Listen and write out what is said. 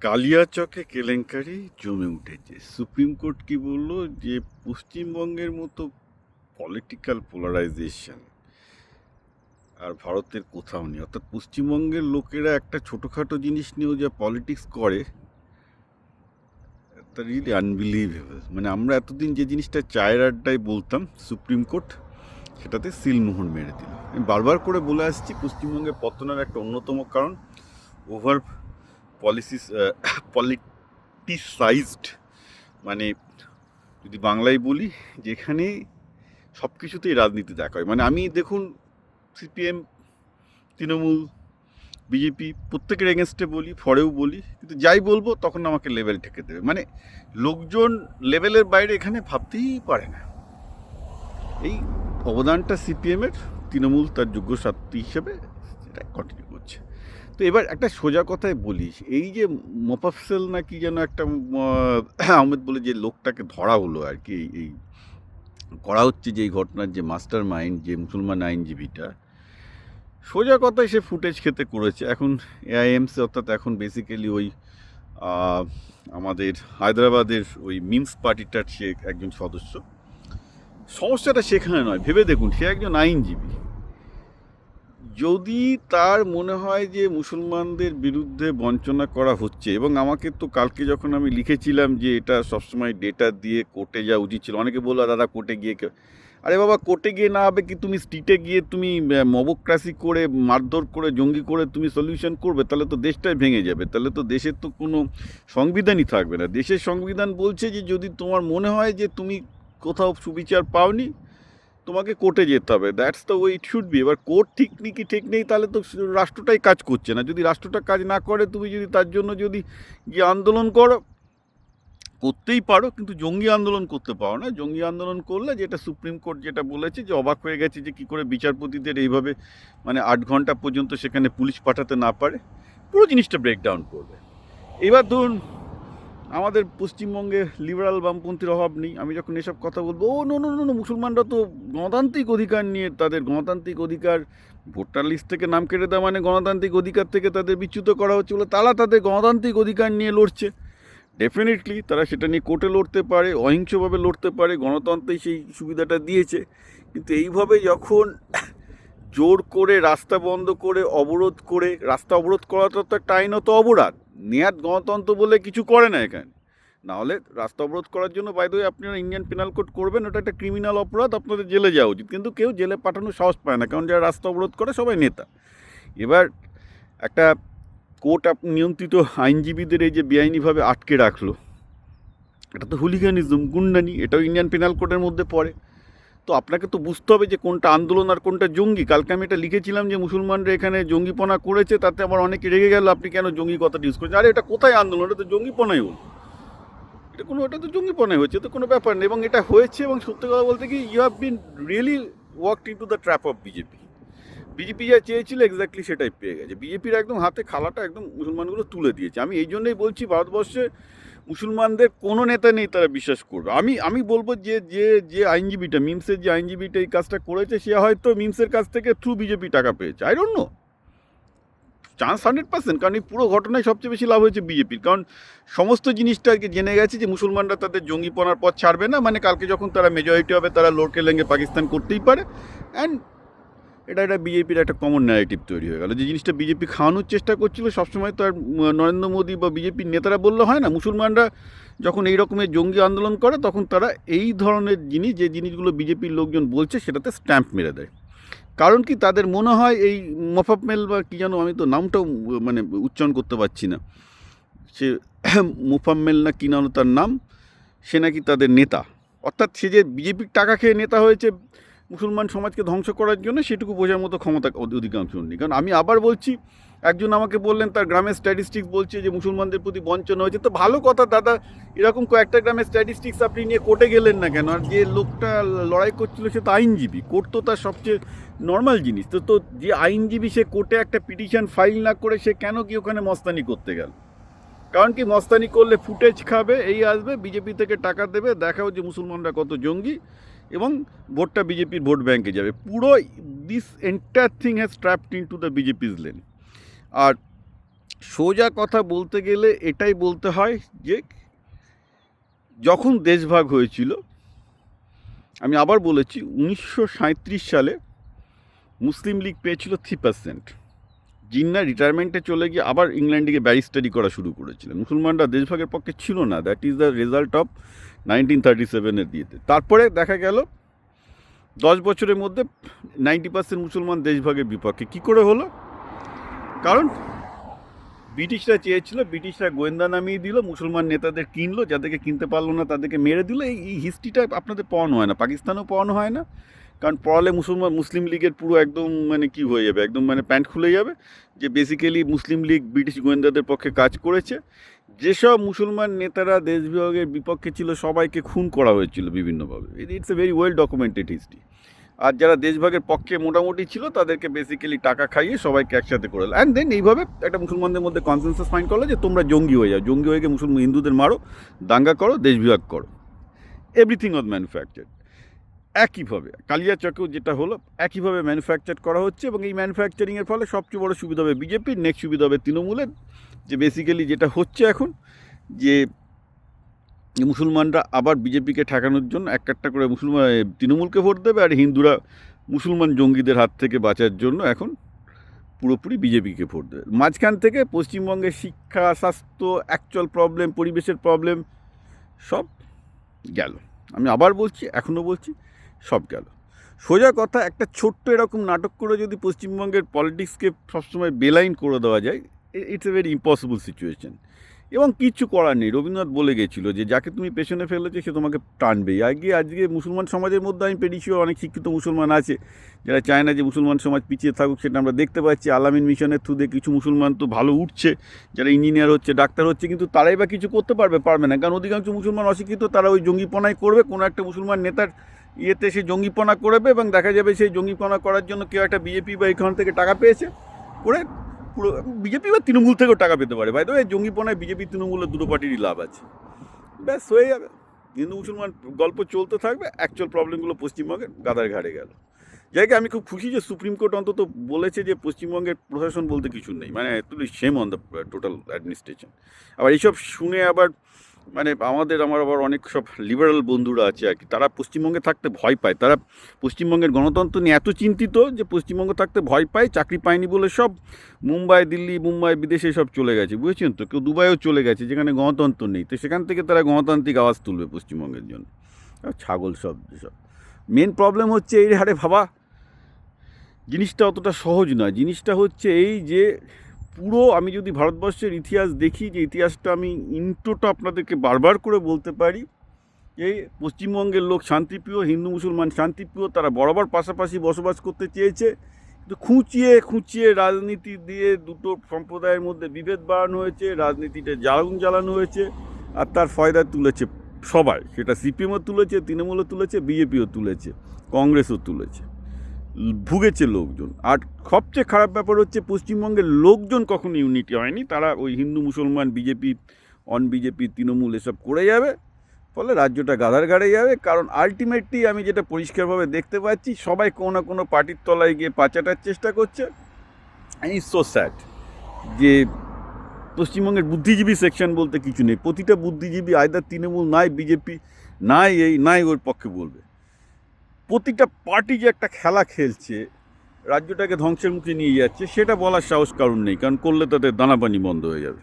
কালিয়াচকে কেলেঙ্কারি জমে উঠেছে। সুপ্রিম কোর্ট কি বলল যে পশ্চিমবঙ্গের মতো পলিটিক্যাল পোলারাইজেশন আর ভারতের কোথাও নেই। অর্থাৎ পশ্চিমবঙ্গের লোকেরা একটা ছোটোখাটো জিনিস নিয়েও যা পলিটিক্স করে তা রিয়েলি আনবিলিভেবল। মানে আমরা এতদিন যে জিনিসটা চায়ের আড্ডায় বলতাম, সুপ্রিম কোর্ট সেটাতে সিলমোহর মেরে দিল। আমি বারবার করে বলে আসছি, পশ্চিমবঙ্গের পতনের একটা অন্যতম কারণ ওভার পলিসিস পলিটিসাইজড, মানে যদি বাংলায় বলি, যেখানে সব কিছুতেই রাজনীতি দেখা হয়। মানে আমি দেখুন, সিপিএম, তৃণমূল, বিজেপি প্রত্যেকের এগেনস্টে বলি, ফরেও বলি, কিন্তু যাই বলবো তখন আমাকে লেভেল ঠেকে দেবে। মানে লোকজন লেভেলের বাইরে এখানে ভাবতেই পারে না। এই অবদানটা সিপিএমের, তৃণমূল তার যোগ্য সাথী হিসেবে সেটা কন্টিনিউ করছে। তো এবার একটা সোজা কথায় বলিস, এই যে মোফাফসেল না কি যেন একটা আহমেদ বলে যে লোকটাকে ধরা হলো আর কি, এই করা হচ্ছে যে এই ঘটনার যে মাস্টার মাইন্ড, যে মুসলমান আইনজীবীটা, সোজা কথায় সে ফুটেজ খেতে করেছে। এখন এআইএমসি, অর্থাৎ এখন বেসিক্যালি ওই আমাদের হায়দ্রাবাদের ওই মিমস পার্টিটার সে একজন সদস্য। সমস্যাটা সেখানে নয়, ভেবে দেখুন, সে একজন আইনজীবী। যদি তার মনে হয় যে মুসলমানদের বিরুদ্ধে বঞ্চনা করা হচ্ছে, এবং আমাকে তো কালকে যখন আমি লিখেছিলাম যে এটা সবসময় ডেটা দিয়ে কোর্টে যাওয়া উচিত ছিল, অনেকে বললো দাদা কোর্টে গিয়ে আরে বাবা, কোর্টে গিয়ে না হবে কি, তুমি স্ট্রিটে গিয়ে তুমি মবক্রাসি করে, মারধর করে, জঙ্গি করে তুমি সলিউশন করবে? তাহলে তো দেশটাই ভেঙে যাবে, তাহলে তো দেশের তো কোনো সংবিধানই থাকবে না। দেশের সংবিধান বলছে যে যদি তোমার মনে হয় যে তুমি কোথাও সুবিচার পাওনি, তোমাকে কোর্টে যেতে হবে। That's the way it should be. এবার কোর্ট ঠিক নেই কি ঠিক নেই, তাহলে তো রাষ্ট্রটাই কাজ করছে না। যদি রাষ্ট্রটা কাজ না করে, তুমি যদি তার জন্য যদি গিয়ে আন্দোলন করো, করতেই পারো, কিন্তু জঙ্গি আন্দোলন করতে পারো না। জঙ্গি আন্দোলন করলে, যেটা সুপ্রিম কোর্ট যেটা বলেছে, যে অবাক হয়ে গেছে যে কী করে বিচারপতিদের এইভাবে মানে 8 ঘন্টা পর্যন্ত সেখানে পুলিশ পাঠাতে না পারে, পুরো জিনিসটা ব্রেকডাউন করবে। এবার ধরুন, আমাদের পশ্চিমবঙ্গে লিবারাল বামপন্থীর অভাব নেই। আমি যখন এসব কথা বলবো, ও নো নো নো, মুসলমানরা তো গণতান্ত্রিক অধিকার নিয়ে, তাদের গণতান্ত্রিক অধিকার, ভোটার লিস্ট থেকে নাম কেটে দেওয়া মানে গণতান্ত্রিক অধিকার থেকে তাদের বিচ্যুত করা হচ্ছে বলে তারা তাদের গণতান্ত্রিক অধিকার নিয়ে লড়ছে। ডেফিনেটলি তারা সেটা নিয়ে কোর্টে লড়তে পারে, অহিংসভাবে লড়তে পারে, গণতন্ত্রেই সেই সুবিধাটা দিয়েছে। কিন্তু এইভাবে যখন জোর করে রাস্তা বন্ধ করে, অবরোধ করে, রাস্তা অবরোধ করাটা তো একটা আইনত অপরাধ। নেয়াত গণতন্ত্র বলে কিছু করে না এখানে। নাহলে রাস্তা অবরোধ করার জন্য বাই দ্য ওয়ে আপনারা ইন্ডিয়ান পেনাল কোড করবেন, ওটা একটা ক্রিমিনাল অপরাধ, আপনাদের জেলে যাওয়া উচিত। কিন্তু কেউ জেলে পাঠানোর সাহস পায় না, কারণ যারা রাস্তা অবরোধ করে সবাই নেতা। এবার একটা কোর্ট নিয়ন্ত্রিত আইনজীবীদের এই যে বেআইনিভাবে আটকে রাখলো, এটা তো হুলিগানিজম, গুন্ডানি, এটাও ইন্ডিয়ান পেনাল কোডের মধ্যে পড়ে। তো আপনাকে তো বুঝতে হবে যে কোনটা আন্দোলন আর কোনটা জঙ্গি। কালকে আমি এটা লিখেছিলাম যে মুসলমানরা এখানে জঙ্গিপনা করেছে, তাতে আবার অনেকে রেগে গেল, আপনি কেন জঙ্গি কথাটা ইউজ করেছেন। আরে এটা কোথায় আন্দোলন, এটা তো জঙ্গিপনাই হল, এটা তো জঙ্গিপনাই হয়েছে, তো কোনো ব্যাপার নেই। এবং এটা হয়েছে, এবং সত্যি কথা বলতে কি, you have been really worked into the trap of BJP. BJP যা চেয়েছিল এক্স্যাক্টলি সেটাই পেয়ে গেছে। বিজেপির একদম হাতে খালাটা একদম মুসলমানগুলো তুলে দিয়েছে। আমি এই জন্যই বলছি, ভারতবর্ষে মুসলমানদের কোনো নেতা নেই তারা বিশ্বাস করবে। আমি বলবো যে যে যে আইনজীবীটা, মিমসের যে আইনজীবীটা এই কাজটা করেছে, সে হয়তো মিমসের কাছ থেকে থ্রু বিজেপি টাকা পেয়েছে। I don't know, chance 100%। কারণ এই পুরো ঘটনায় সবচেয়ে বেশি লাভ হয়েছে বিজেপির, কারণ সমস্ত জিনিসটাকে জেনে গেছে যে মুসলমানরা তাদের জঙ্গিপনার পথ ছাড়বে না। মানে কালকে যখন তারা মেজরিটি হবে, তারা লোরকে লেঙ্গে পাকিস্তান করতেই পারে। অ্যান্ড এটা বিজেপির একটা কমন ন্যারেটিভ তৈরি হয়ে গেল, যে জিনিসটা বিজেপি খাওয়ানোর চেষ্টা করছিল সবসময়। তো আর নরেন্দ্র মোদী বা বিজেপির নেতারা বললে হয় না, মুসলমানরা যখন এই রকমের জঙ্গি আন্দোলন করে, তখন তারা এই ধরনের জিনিস, যে জিনিসগুলো বিজেপির লোকজন বলছে, সেটাতে স্ট্যাম্প মেরে দেয়। কারণ কি, তাদের মনে হয় এই মোফাম্মেল বা কী যেন, আমি তো নামটাও মানে উচ্চারণ করতে পারছি না, সে মুফাম্মেল না কী নাম তার নাম, সে নাকি তাদের নেতা। অর্থাৎ সে যে বিজেপির টাকা খেয়ে নেতা হয়েছে মুসলমান সমাজকে ধ্বংস করার জন্য, সেটুকু বোঝার মতো ক্ষমতা অধিকাংশ নেই। কারণ আমি আবার বলছি, একজন আমাকে বললেন তার গ্রামের স্ট্যাটিস্টিক্স বলছে যে মুসলমানদের প্রতি বঞ্চনা হয়েছে। তো ভালো কথা দাদা, এরকম কয়েকটা গ্রামের স্ট্যাটিস্টিক্স আপনি নিয়ে কোর্টে গেলেন না কেন? আর যে লোকটা লড়াই করছিল সে তো আইনজীবী, কোর্ট তো তার সবচেয়ে নর্মাল জিনিস। তো যে আইনজীবী, সে কোর্টে একটা পিটিশন ফাইল না করে সে কেন কি ওখানে মস্তানি করতে গেল? কারণ কি, মস্তানি করলে ফুটেজ খাবে, এই আসবে, বিজেপি থেকে টাকা দেবে, দেখাও যে মুসলমানরা কত জঙ্গি, এবং ভোটটা বিজেপির ভোট ব্যাঙ্কে যাবে। পুরো this entire thing has trapped into the BJP's lane. আর সোজা কথা বলতে গেলে এটাই বলতে হয় যে যখন দেশভাগ হয়েছিল, আমি আবার বলেছি 1937 সালে মুসলিম লীগ পেয়েছিল 3%। জিন্না রিটায়ারমেন্টে চলে গিয়ে আবার ইংল্যান্ডে গিয়ে ব্যারিস্টারি করা শুরু করেছিলেন। মুসলমানরা দেশভাগের পক্ষে ছিল না। That is the result of 1937-এর দিয়েতে। তারপরে দেখা গেল 10 বছরের মধ্যে 90% মুসলমান দেশভাগের বিপক্ষে। কী করে হলো? কারণ ব্রিটিশরা চেয়েছিল, ব্রিটিশরা গোয়েন্দা নামিয়ে দিল, মুসলমান নেতাদের কিনলো, যাদেরকে কিনতে পারলো না তাদেরকে মেরে দিল। এই হিস্ট্রিটা আপনাদের পড়ানো হয় না, পাকিস্তানেও পড়ানো হয় না। কারণ পড়ালে মুসলিম লীগের পুরো একদম মানে কী হয়ে যাবে, একদম মানে প্যান্ট খুলে যাবে যে বেসিক্যালি মুসলিম লীগ ব্রিটিশ গোয়েন্দাদের পক্ষে কাজ করেছে। যেসব মুসলমান নেতারা দেশ বিভাগের বিপক্ষে ছিল সবাইকে খুন করা হয়েছিল বিভিন্নভাবে। It's a very well documented history. আর যারা দেশভাগের পক্ষে মোটামুটি ছিল তাদেরকে বেসিক্যালি টাকা খাইয়ে সবাইকে একসাথে করে দিল। অ্যান্ড দেন এইভাবে একটা মুসলমানদের মধ্যে কনসেনসাস ফাইন্ড করলো যে তোমরা জঙ্গি হয়ে যাও, জঙ্গি হয়ে গিয়ে হিন্দুদের মারো, দাঙ্গা করো, দেশ বিভাগ করো। Everything was manufactured. একইভাবে কালিয়াচকেও যেটা হলো একইভাবে ম্যানুফ্যাকচার করা হচ্ছে, এবং এই ম্যানুফ্যাকচারিংয়ের ফলে সবচেয়ে বড় সুবিধা হবে বিজেপির, নেক্সট সুবিধা হবে তৃণমূলের। যে বেসিক্যালি যেটা হচ্ছে এখন যে মুসলমানরা আবার বিজেপিকে ঠেকানোর জন্য একটা করে তৃণমূলকে ভোট দেবে, আর হিন্দুরা মুসলমান জঙ্গিদের হাত থেকে বাঁচার জন্য এখন পুরোপুরি বিজেপিকে ভোট দেবে। মাঝখান থেকে পশ্চিমবঙ্গের শিক্ষা, স্বাস্থ্য, অ্যাকচুয়াল প্রবলেম, পরিবেশের প্রবলেম সব গেল। আমি আবার বলছি, এখনও বলছি, সব গেল। সোজা কথা, একটা ছোট্ট এরকম নাটক করে যদি পশ্চিমবঙ্গের পলিটিক্সকে সবসময় বেলাইন করে দেওয়া যায়, it's a very impossible situation. এবং কিচ্ছু করার নেই। রবীন্দ্রনাথ বলে গেছিলো যে যাকে তুমি পেছনে ফেলেছো সে তোমাকে টানবেই। আজকে মুসলমান সমাজের মধ্যে আমি পেরিয়েছি, অনেক শিক্ষিত মুসলমান আছে যারা চায় না যে মুসলমান সমাজ পিছিয়ে থাকুক, সেটা আমরা দেখতে পাচ্ছি। আলামিন মিশনের থ্রুতে কিছু মুসলমান তো ভালো উঠছে, যারা ইঞ্জিনিয়ার হচ্ছে, ডাক্তার হচ্ছে, কিন্তু তারাই বা কিছু করতে পারবে না। কারণ অধিকাংশ মুসলমান অশিক্ষিত, তারা ওই জঙ্গিপনাই করবে। কোনো একটা মুসলমান নেতার ইয়েতে সে জঙ্গিপনা করবে, এবং দেখা যাবে সেই জঙ্গিপনা করার জন্য কেউ একটা বিজেপি বা এখান থেকে টাকা পেয়েছে করে, পুরো বিজেপি বা তৃণমূল থেকেও টাকা পেতে পারে। বাইরে এই জঙ্গিপনায় বিজেপি তৃণমূলের দুটো পার্টিরই লাভ আছে, ব্যাস হয়ে যাবে। হিন্দু মুসলমান গল্প চলতে থাকবে, অ্যাকচুয়াল প্রবলেমগুলো পশ্চিমবঙ্গের গাদার ঘাড়ে গেল। জায়গায় আমি খুব খুশি যে সুপ্রিম কোর্ট অন্তত বলেছে যে পশ্চিমবঙ্গের প্রশাসন বলতে কিছু নেই, মানে same on the total administration. আবার এইসব শুনে আবার মানে আমার আবার অনেক সব লিবারাল বন্ধুরা আছে আর কি, তারা পশ্চিমবঙ্গে থাকতে ভয় পায়। তারা পশ্চিমবঙ্গের গণতন্ত্র নিয়ে এত চিন্তিত যে পশ্চিমবঙ্গে থাকতে ভয় পায়, চাকরি পায়নি বলে সব দিল্লি মুম্বাই বিদেশে সব চলে গেছে, বুঝেছেন তো। কেউ দুবাইও চলে গেছে যেখানে গণতন্ত্র নেই, তো সেখান থেকে তারা গণতান্ত্রিক আওয়াজ তুলবে পশ্চিমবঙ্গের জন্য। ছাগল সব সব। মেন প্রবলেম হচ্ছে এই হারে ভাবা জিনিসটা অতটা সহজ নয়। জিনিসটা হচ্ছে এই যে পুরো আমি যদি ভারতবর্ষের ইতিহাস দেখি, যে ইতিহাসটা আমি ইন্ট্রোটা আপনাদেরকে বারবার করে বলতে পারি, এই পশ্চিমবঙ্গের লোক শান্তিপ্রিয়, হিন্দু মুসলমান শান্তিপ্রিয়, তারা বরাবর পাশাপাশি বসবাস করতে চেয়েছে, কিন্তু খুঁচিয়ে রাজনীতি দিয়ে দুটো সম্প্রদায়ের মধ্যে বিভেদ বাড়ানো হয়েছে, রাজনীতিতে জ্বালানো হয়েছে, আর তার ফয়দা তুলেছে সবাই। সেটা সিপিএমও তুলেছে, তৃণমূলও তুলেছে, বিজেপিও তুলেছে, কংগ্রেসও তুলেছে, ভুগেছে লোকজন। আর সবচেয়ে খারাপ ব্যাপার হচ্ছে পশ্চিমবঙ্গের লোকজন কখনো ইউনিটি হয়নি, তারা ওই হিন্দু মুসলমান, বিজেপি, বিজেপি, তৃণমূল এসব করে যাবে, ফলে রাজ্যটা গাধার ঘাড়ে যাবে। কারণ আলটিমেটলি আমি যেটা পরিষ্কারভাবে দেখতে পাচ্ছি, সবাই কোনো না কোনো পার্টির তলায় গিয়ে পাচাটার চেষ্টা করছে। ইটস সো স্যাড যে পশ্চিমবঙ্গের বুদ্ধিজীবী সেকশন বলতে কিছু নেই। প্রতিটা বুদ্ধিজীবী আইদার তৃণমূল নাই বিজেপি নাই এই নাই ওর পক্ষে বলবে। প্রতিটা পার্টি যে একটা খেলা খেলছে, রাজ্যটাকে ধ্বংসের মুখে নিয়ে যাচ্ছে, সেটা বলার সাহস কারণ নেই, কারণ করলে তাদের দানাপানি বন্ধ হয়ে যাবে।